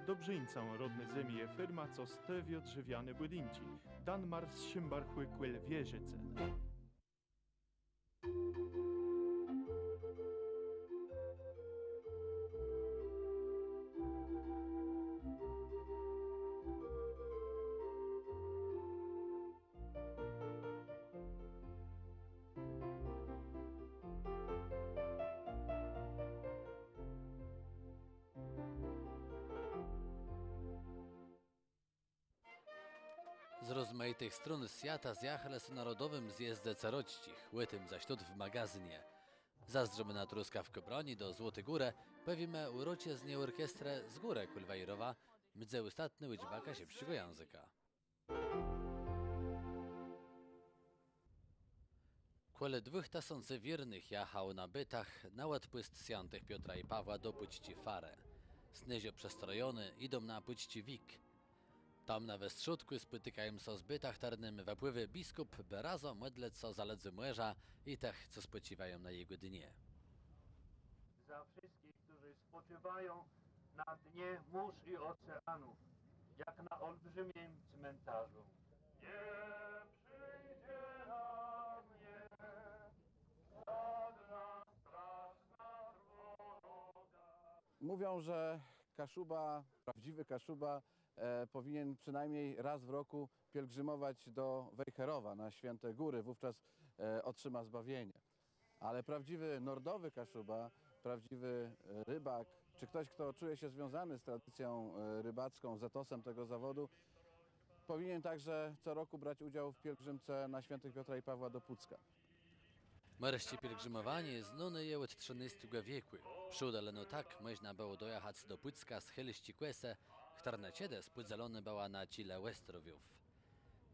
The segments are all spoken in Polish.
Dobrzyńcą rodny zemi je firma, co stewi odżywiane budynci. Danmar z Szymbarchły kwyl Wieżyce. Z rozmaitych stron świata zjachale są narodowym zjeździe ceroćcich, łytym zaś tut w magazynie. Zazdrzymy na truskawkę broni do Złoty Górę, pewimy urocie z niej orkiestrę z górę Kulwejrowa, mdze ostatny łyczbaka siebszego języka. Kole 2000 wiernych jachał na bytach na łatpyst świętych Piotra i Pawła do pućci farę. Snezio przestrojony idą na pućci wik. Tam na westrzutku spotykają się z bytach tarnym wepływy biskup Berazo, mydlec co zaledzy młeża i tych, co spoczywają na jego dnie. Za wszystkich, którzy spoczywają na dnie mórz i oceanów, jak na olbrzymim cmentarzu. Nie przyjdzie na mnie żadna straszna wroga. Mówią, że Kaszuba, prawdziwy Kaszuba, powinien przynajmniej raz w roku pielgrzymować do Wejherowa na Święte Góry, wówczas otrzyma zbawienie. Ale prawdziwy nordowy Kaszuba, prawdziwy rybak, czy ktoś, kto czuje się związany z tradycją rybacką, z etosem tego zawodu, powinien także co roku brać udział w pielgrzymce na Świętych Piotra i Pawła do Pucka. Mreszcie pielgrzymowanie znane je od XIII wieku. Przudaleno tak można było dojechać do Pucka z Chyliści Kłese, która ciede spłydzalone była na cile Westrowiów.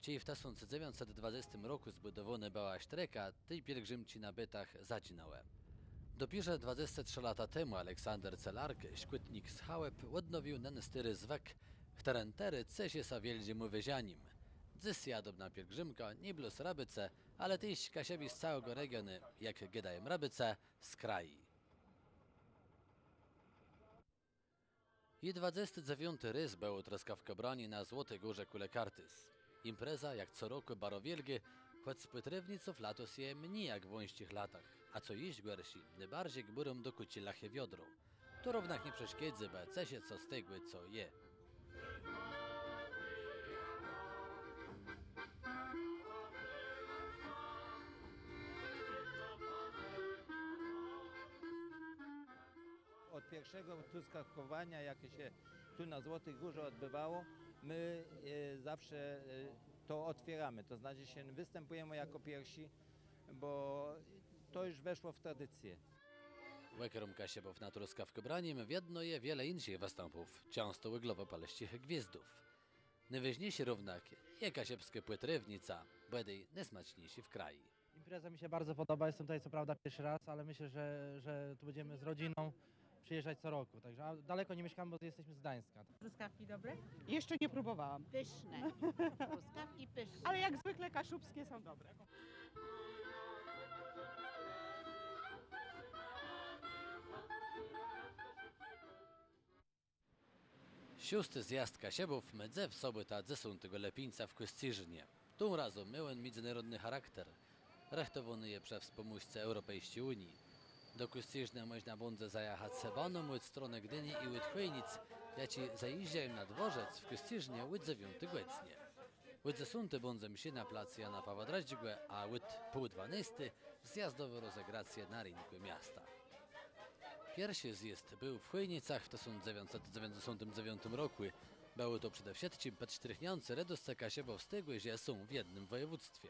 Ci w 1920 roku zbudowana była sztreka, tej pielgrzymci na bytach zacinałe. Dopiero 23 lata temu Aleksander Celark, szkutnik z Chałeb, odnowił ten styry zwek, terentery cesie sa wieldziemu wyzianim. Dziś jadą na pielgrzymka nie blus rabyce, ale tyś kasiebi z całego regionu, jak gadają rabyce, z kraju. I 29. rys był truskawka broni na Złotej Górze Kulekartys. Impreza, jak co roku barowielgie, choć z pytrewniców latos je mniej jak w wąścich latach, a co iść gorsi, najbardziej gburą do kucilachie wiodro. To równak nie przeszkiedzy, bo cesie co stegły co je. Od pierwszego truskawkowania, jakie się tu na Złotej Górze odbywało, my zawsze to otwieramy, to znaczy się występujemy jako pierwsi, bo to już weszło w tradycję. Łekerom Kasiebów na truskawkę braniem wiedno je wiele innych występów, często łyglowo-paleścich gwizdów. Najważniejszy równak je kasiebskie płytrewnica, będej najsmaczniejsi w kraju. Impreza mi się bardzo podoba, jestem tutaj co prawda pierwszy raz, ale myślę, że tu będziemy z rodziną przyjeżdżać co roku, także a daleko nie mieszkamy, bo jesteśmy z Gdańska. Truskawki dobre? Jeszcze nie próbowałam, Pyszne. Truskawki pyszne. ale jak zwykle kaszubskie są dobre. Siósty zjazd Kasiebów medze w sobotę 10 lepińca w Kościżnie. Tym razem miałem międzynarodny charakter. Rechtowany je przez wspomóżce Europejskiej Unii. Do Kościżna można będzie zajechać sebaną od strony Gdyni i od Chojnic, jaci zajeżdżają na dworzec w Kościżnie od 9 godziny. Od 10 będą się na plac Jana Pawła II, a od pół 12 zjazdowe rozegracje na rynku miasta. Pierwszy zjazd był w Chojnicach w 1999 roku. Było to przede wszystkim podczterchniące redosce Kasiebów z tego, że są w jednym województwie.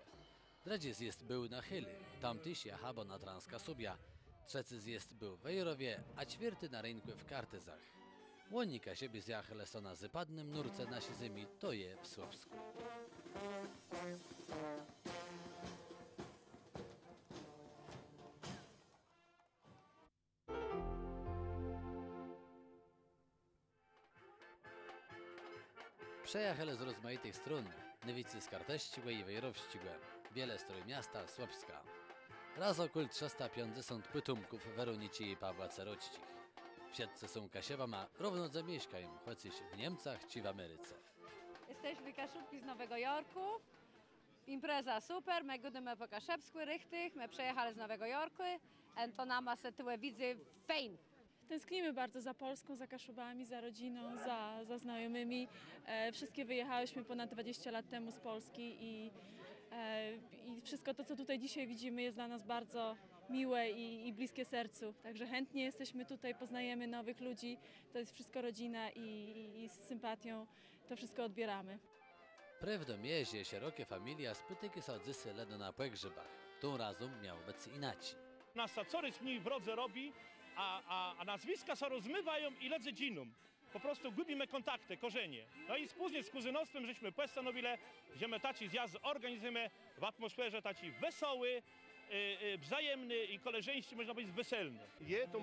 Drugi zjazd był na Chyli, tamtyś jechał na Transkasubia. Trzeci zjazd był w Wejherowie, a czwarty na rynku w Kartyzach. Łoni Kasiebie zjachale są na zapadnym nurce nasi ziemi, to je w Słupsku. Przejechali z rozmaitych stron, Nywicy z Karteścigłe i Wejherowścigłe, wiele strój miasta Słupska. Raz około 350 pytumków Weronici i Pawła Ceroćcich. W siatce są Kasiewa ma równo zamieszkają, choć w Niemcach czy w Ameryce. Jesteśmy Kaszubki z Nowego Jorku. Impreza super, my budeme po kaszebsku richtig, my przyjechali z Nowego Jorku i to nama se tyłe widzy fajn. Tęsknimy bardzo za Polską, za Kaszubami, za rodziną, za znajomymi. Wszystkie wyjechałyśmy ponad 20 lat temu z Polski i wszystko to, co tutaj dzisiaj widzimy, jest dla nas bardzo miłe i bliskie sercu. Także chętnie jesteśmy tutaj, poznajemy nowych ludzi. To jest wszystko rodzina i z sympatią to wszystko odbieramy. Prawdą jest, że szerokie familia spotyka się odzysy ledo na pogrzebach. Tą razem miał być inaczej. Nas coraz mniej w rodze robi, a nazwiska się rozmywają i ledze dziną. Po prostu gubimy kontakty, korzenie. No i później z kuzynostwem żeśmy postanowili, że my taki zjazd organizujemy w atmosferze taki wesoły, wzajemny i koleżeński, można powiedzieć, weselny. To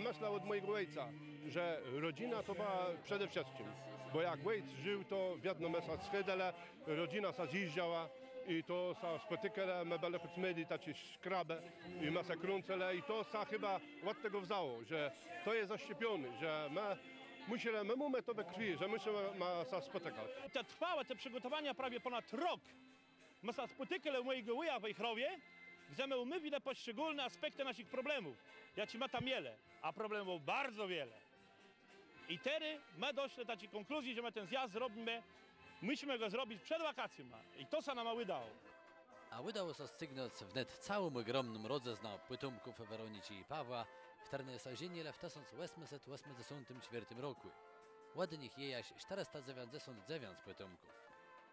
myślę od mojego ojca, że rodzina to była przede wszystkim. Bo jak ojciec żył, to wiadomo, że schedele, rodzina się zjeżdżała i to się spotykali, my byliśmy mieli takie szkrabe i my się krącili i to się chyba od tego wzało, że to jest zaszczepione, że my mamy to we krwi, że musimy się spotykać. Te przygotowania prawie ponad rok. My się spotykali u mojego wuja w Wejherowie, gdzie my omówili poszczególne aspekty naszych problemów. Ja ci ma tam wiele, a problemów bardzo wiele. I teraz my doszli do takiej konkluzji, że my ten zjazd zrobimy, musimy go zrobić przed wakacjami. I to się nam udało. A udało się stygnąć wnet całym ogromnym rodzezna potomków Weronici i Pawła, które zażenili w 1884 roku. Od nich jejaś 499 potomków.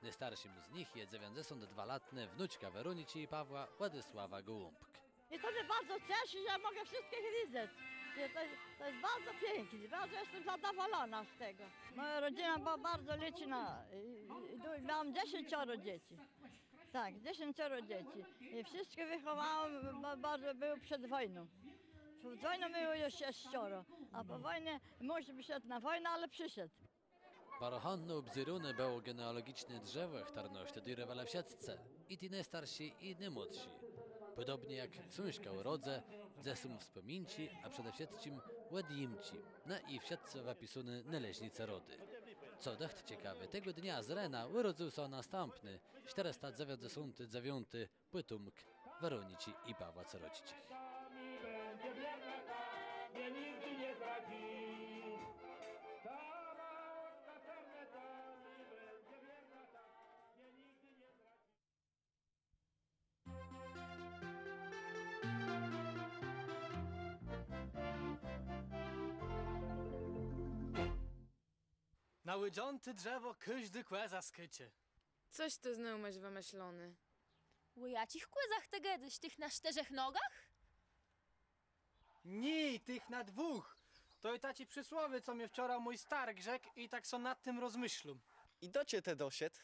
Najstarszym z nich jest 92-letnia wnuczka Weronici i Pawła, Władysława Gołąbk. I to mnie bardzo cieszy, że mogę wszystkich widzieć. To jest bardzo pięknie, bardzo jestem zadowolona z tego. Moja rodzina była bardzo liczna. Miałam 10 dzieci. Tak, 10 dzieci. I wszystkie wychowałam, bardzo było przed wojną. Przed wojną było już 6, a po wojnie mąż wyszedł na wojnę, ale przyszedł. Parochonno obzyrune było genealogiczne drzewo, które studiowali w siatce. I ci najstarsi, i najmłodsi. Podobnie jak sążka urodze, ze są wspominci, a przede wszystkim ładimci. No i w siatce zapisane należnice rody. Co dość ciekawe, tego dnia z Rena urodził się następny, 499 potomk Weronici i Pawła Coroczcich. Na łydząte drzewo każdy kłe zaskoczy. Coś ty znów masz wymyślony. Ujacich kłezach te kiedyś, tych na 4 nogach? Nie, tych na 2. To i taci przysłowie, co mnie wczoraj mój stark rzekł i tak so nad tym rozmyślą. I docie te dosied?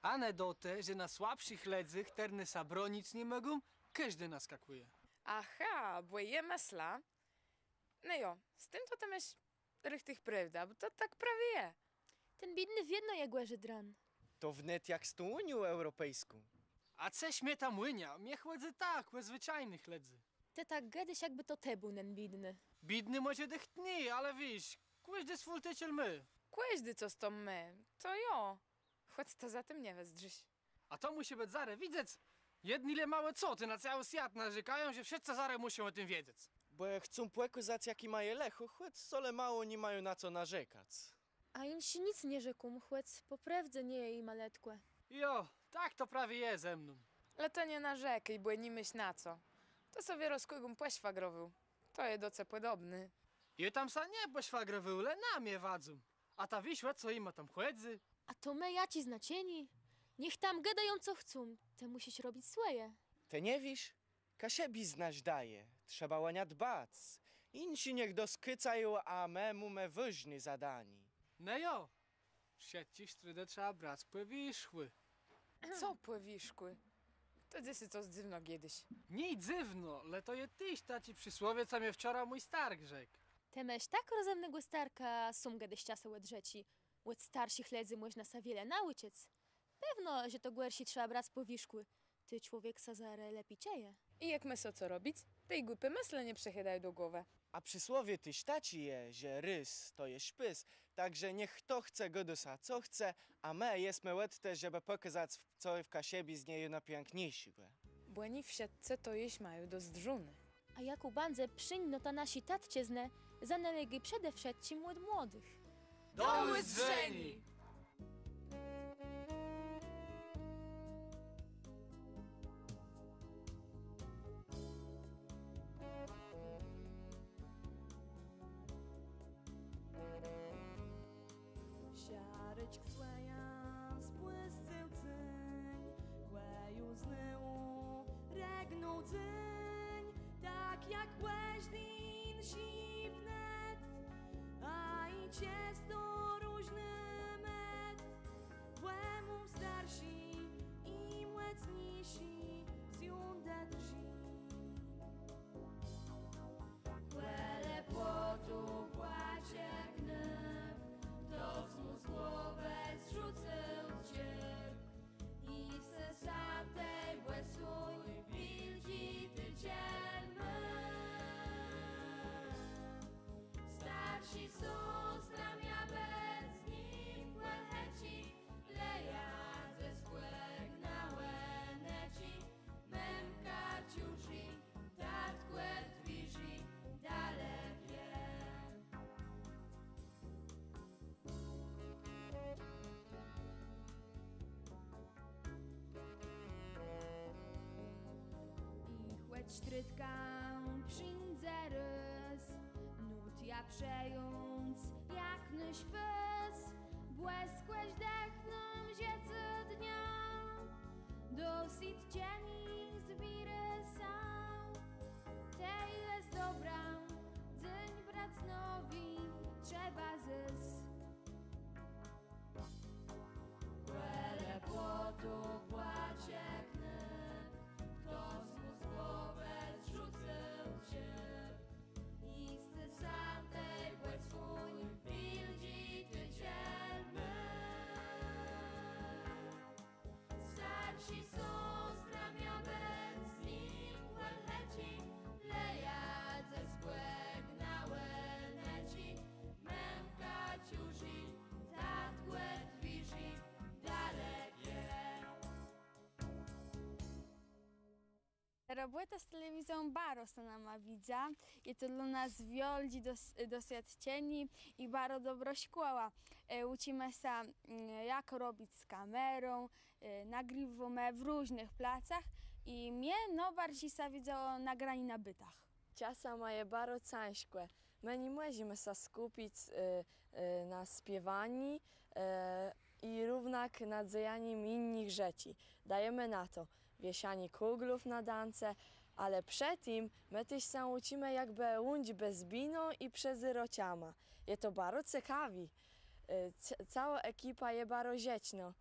Ane do te, że na słabszych ledzych terne sa bronić nie mogą, każdy naskakuje. Aha, bo je mesla. No jo, z tym to ty masz richtig prawda, bo to tak prawie je. Ten biedny w jedno jegłerzy dran. To wnet jak z tą Unią Europejską. A ce mnie tam łynia, mnie chłodzy tak, łe zwyczajnych ledzy. Te tak kiedyś jakby to te był nen biedny. Biedny może dech nie, ale wiesz, każdy swój tyciel my. Każdy co z tą my, to jo. Choć to za tym nie wezdrzyś. A to musi być zare widzec. Jedni le małe co, ty na cały świat narzekają, że wszyscy zare muszą o tym wiedzieć. Bo jak chcą płekuzać jaki mają lechu, choć sole mało nie mają na co narzekać. A im się nic nie rzekł, chłec, poprawdze nie jej maletkłe. Jo, tak to prawie je ze mną. Ale to nie narzekaj, bo nie myśl na co. To sobie rozkłygum płeśwagrowył. To je doce podobny. I tam sa nie pośwagrowył, le na mnie wadzą. A ta wiśła co ima tam chłedzy? A to my ja ci znacieni. Niech tam gadają co chcą, te musisz robić swoje. Te nie wisz? Kasiebi znać daje, trzeba łania dbać. Insi niech doskycają, a memu me wyżny zadani. No jo, sieci strydę trzeba brać pływiszły. Co pływiszkły? To dzieci co dziwno kiedyś. Nie dziwno, ale to je tyś taci przysłowie, co mnie wczoraj mój stark rzekł. Te meś tak rozemnego starka sum kiedyś czasy łed rzeci. Łed starszych ledzy można sa wiele nauczyć. Pewno, że to gwersi trzeba brać powiszkły. Ty człowiek sa zare lepiej cieje. I jak my so co robić? Tej głupy myśle nie przechydają do głowy. A przysłowie tyś taci je, że rys to jest szpys, także niech kto chce godusa co chce, a my jesteśmy łette, żeby pokazać, co w Kasiebi z niej najpiękniejsze. Bo oni w siatce to jeść mają do zdrzuny. A jak u bandze przyń, no to nasi tatcie zne, zanelegi przede wszystkim od młodych. Doły zrzeni! Siarycz kseja spłyscył cyń, kłeju znyłu regnął cyń, tak jak łeźlin siwnet, a i ciasto różny met. Błemu starsi i młecniejsi z jundę drży. Kłele płotu płacie knyp, kto z głowę zrzucił cierp i se samtej błesuj wilci tycielmy. Starsi sostram ja bez nim kłecheci, leja ze spłek na łeneci, memka ciuży, tat kłet wiży, dalekie. Chłeć strytkę przyńdze rys, nut ja przejąc jak nyś pys, błeskłeś dechną ziecy dnia, dosyć cieni zbiry są. Tej jest dobra, dzień bracnowi trzeba zys. Kłele płotu płacie knyp, kto z głowę zrzucił cierp i z samtej płeć swój wildzi tycielmy. Starsi sostra miał bez nim łeleci, leja ze spłek na łeleci, memka ciuży, tat kłet wiży, dalekie. Robota z telewizją bardzo nama widza. Jest to dla nas wioldzi doświadczeni i bardzo dobra szkoła. Uczymy się, jak robić z kamerą, nagrywamy w różnych placach i mnie najbardziej się widziało nagranie na bytach. Ciasa maje bardzo ciężkie. My nie możemy się skupić na śpiewaniu i równak na dziejaniem innych rzeczy. Dajemy na to wiesianie kuglów na dance, ale przed tym my też się uczymy jakby łąć bez bino i przez rociama. Jest to bardzo ciekawe. Cała ekipa jest bardzo rzeczna.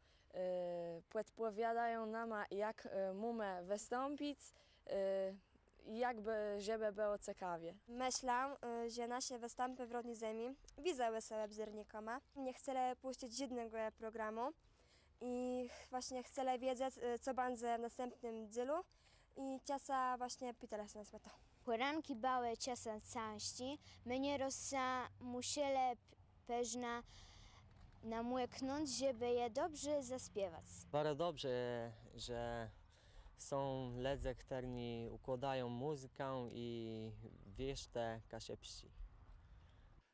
Podpowiadają nam, jak mamy wystąpić, jakby żeby było ciekawie. Myślę, że nasze występy w rodnej ziemi widziały się wzornikoma. Nie chcę puścić żadnego programu i właśnie chcę wiedzieć, co będzie w następnym dzielu i ciasa właśnie pytała się nas o to. Poranki były czasem części, mnie rosa musieli pewnie namłyknąć, żeby je dobrze zaśpiewać. Bardzo dobrze, że są ludzie, którzy układają muzykę i wierzte kasiepsi.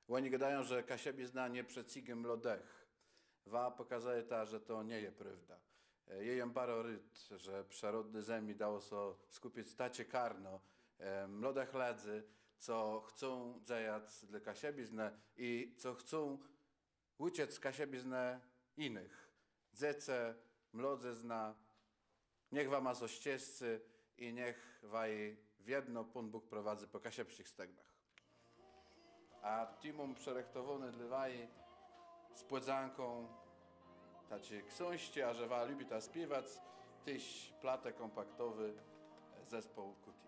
Oni gadają, że Kasiebizna nie przecigiem mlodech. Wa pokazuje ta, że to nie jest prawda. Jejem baro ryt, że przyrodny zemi dało so skupić tacie karno, mlodych ledzy, co chcą dziejać dla Kasiebizny i co chcą uciec z Kasiebizny innych. Dzece, mlodzy zna, niech wam ma so ścieżcy i niech waj w jedno Pan Bóg prowadzi po kasiepszych stegnach. A timum przerechtowany dla waj z płedzanką tacie książcie, a że wa lubi ta śpiewać, tyś platek kompaktowy zespół Kuti.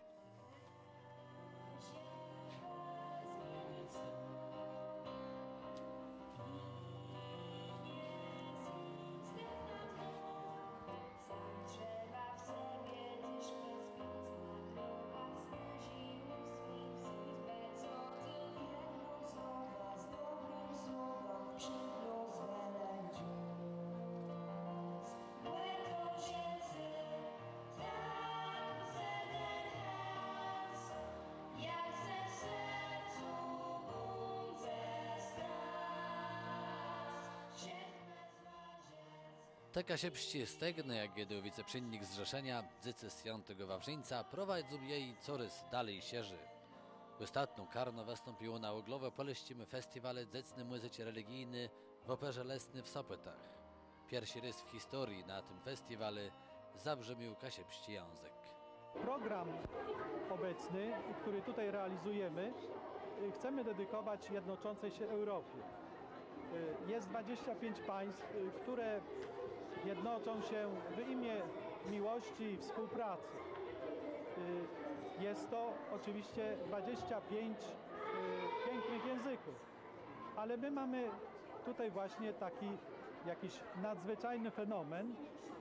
Te kasiepści stegny, jak jedył wiceprzynnik zrzeszenia, dzycy z Świątego Wawrzyńca, prowadzą jej coraz dalej sierzy. Ostatnio karno wystąpiło na oglowe poleścimy festiwale dzecny muzycie religijny w Operze Lesny w Sopotach. Pierwszy raz w historii na tym festiwalu zabrzmiał kasiepści język. Program obecny, który tutaj realizujemy, chcemy dedykować jednoczącej się Europie. Jest 25 państw, które jednoczą się w imię miłości i współpracy. Jest to oczywiście 25 pięknych języków, ale my mamy tutaj właśnie taki jakiś nadzwyczajny fenomen,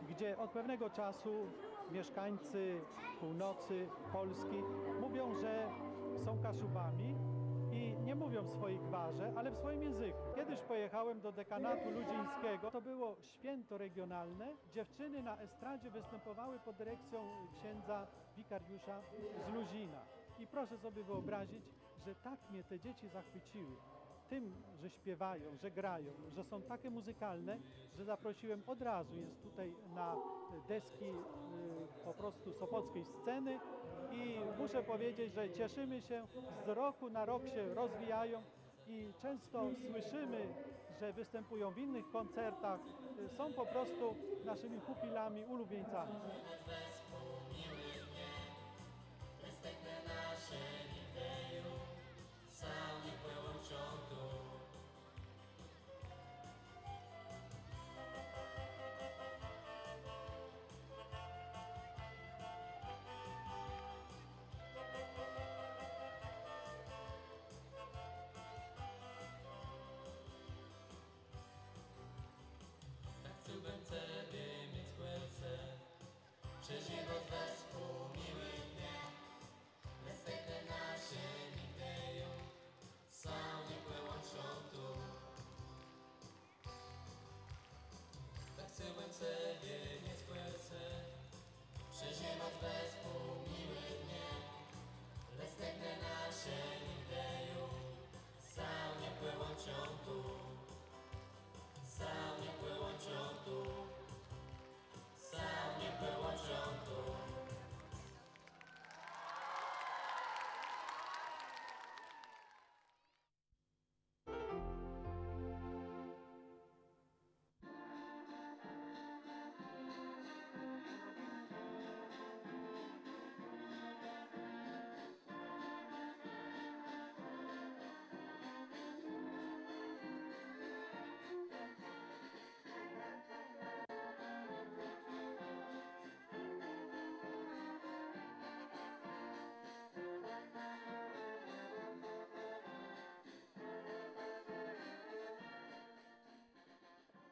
gdzie od pewnego czasu mieszkańcy północy Polski mówią, że są Kaszubami i nie mówią w swojej gwarze, ale w swoim języku. Kiedyś pojechałem do dekanatu ludzińskiego. To było święto regionalne. Dziewczyny na estradzie występowały pod dyrekcją księdza wikariusza z Luzina. I proszę sobie wyobrazić, że tak mnie te dzieci zachwyciły. Tym, że śpiewają, że grają, że są takie muzykalne, że zaprosiłem od razu, jest tutaj na deski po prostu sopockiej sceny i muszę powiedzieć, że cieszymy się, z roku na rok się rozwijają i często słyszymy, że występują w innych koncertach, są po prostu naszymi pupilami, ulubieńcami.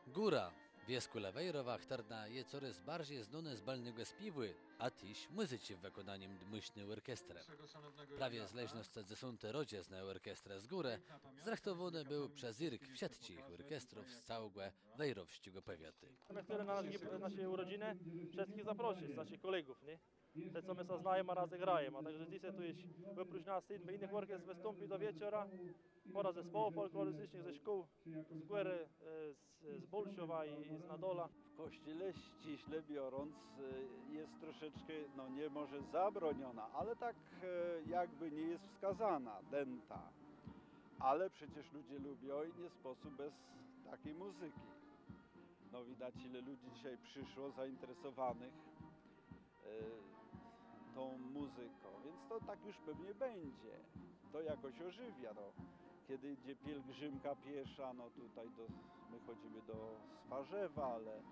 Góra, wiesku Lewejrowa, chtarna je coraz bardziej znane z balnego śpiewy, a tyś muzyci w wykonaniem dmuśnej orkiestrę. Prawie zleżność zesunte rodziezne orkiestrę z góry, zrechtowane był przez Irk wsiadcich orkiestrów z całego wejrowskiego powiatu. My chcemy na nasze urodziny wszystkich zaprosić, naszych kolegów, nie? Te, co my się znajemy, a razy grajemy. A także dzisiaj tu jest oprócz nas innych orkiestr wystąpi do wieczora. Pora zespołów folklorystycznych ze szkół, z góry, z Bolszowa i z Nadola. W kościele ściśle biorąc jest troszeczkę, no nie może zabroniona, ale tak jakby nie jest wskazana dęta. Ale przecież ludzie lubią i nie sposób bez takiej muzyki. No widać, ile ludzi dzisiaj przyszło zainteresowanych tą muzyką, więc to tak już pewnie będzie. To jakoś ożywia. No. Kiedy idzie pielgrzymka piesza, no tutaj my chodzimy do Swarzewa, ale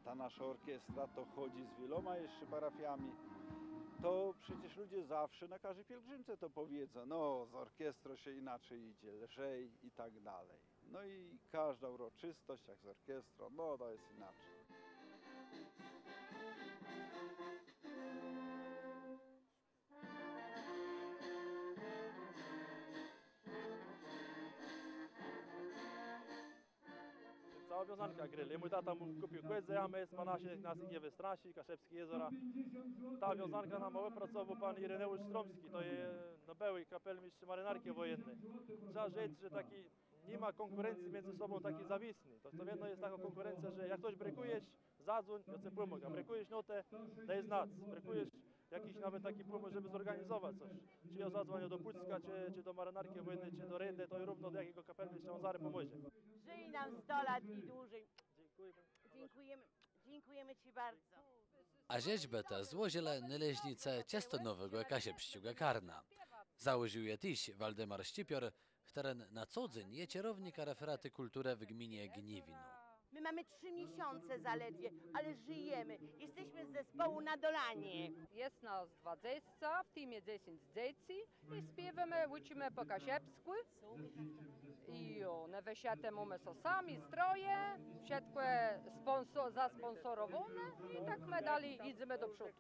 ta nasza orkiestra to chodzi z wieloma jeszcze parafiami. To przecież ludzie zawsze na każdej pielgrzymce to powiedzą, no z orkiestrą się inaczej idzie, lżej i tak dalej. No i każda uroczystość jak z orkiestrą, no to jest inaczej. Cała wiązanka gryli. Mój tata mu kupił kłedzę, a my nas nie wystraszy, Kaszepskie jeziora. Ta wiązanka nam wypracował pan Ireneusz Stromski, to jest były kapelmistrz marynarki wojennej. Trzeba rzec, że taki nie ma konkurencji między sobą takiej zawisnej. To jedno jest taka konkurencja, że jak coś brekujesz, zadzwoń, ja ci pomogę. Brekujesz notę, daj znać. Brekujesz jakiś nawet taki pomysł, żeby zorganizować coś. Czy ja zadzwonię do Pucka, czy do Marynarki Wojny, czy do Ryndy, to i równo do jakiego kapelmiestrza on zaraz pomoże. Żyj nam 100 lat i dłużej. Dziękuję. Dziękujemy Ci bardzo. A rzeźbę tę złożyła należnice ciastonowego Kasiepściuga Karna. Założył je tyś Waldemar Ścipior, któren na co dzień je kierownika referaty kultury w gminie Gniewino. My mamy 3 miesiące zaledwie, ale żyjemy. Jesteśmy z zespołu na Dolanie. Jest nas 20, w tym 10 dzieci i śpiewamy, uczymy po kasiepsku. I one wysiate mamy so sami stroje, wszystko zasponsorowane i tak my dalej idziemy do przodu.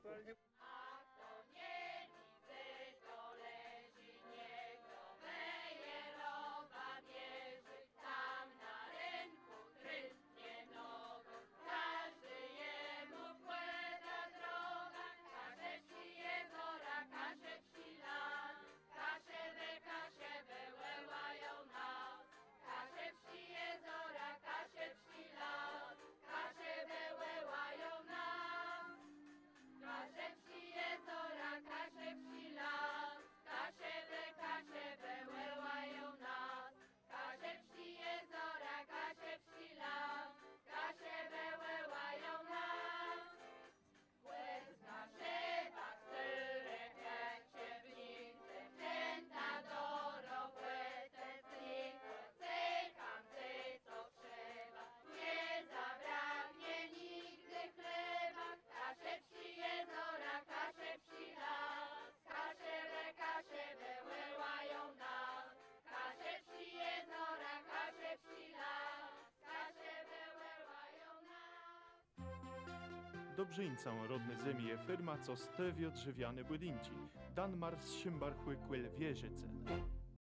Dobrzyńcą rodne zemie firma, co stewio drzewiane budynki. Dan Mars Szymbarchły Kwyl Wieżyce.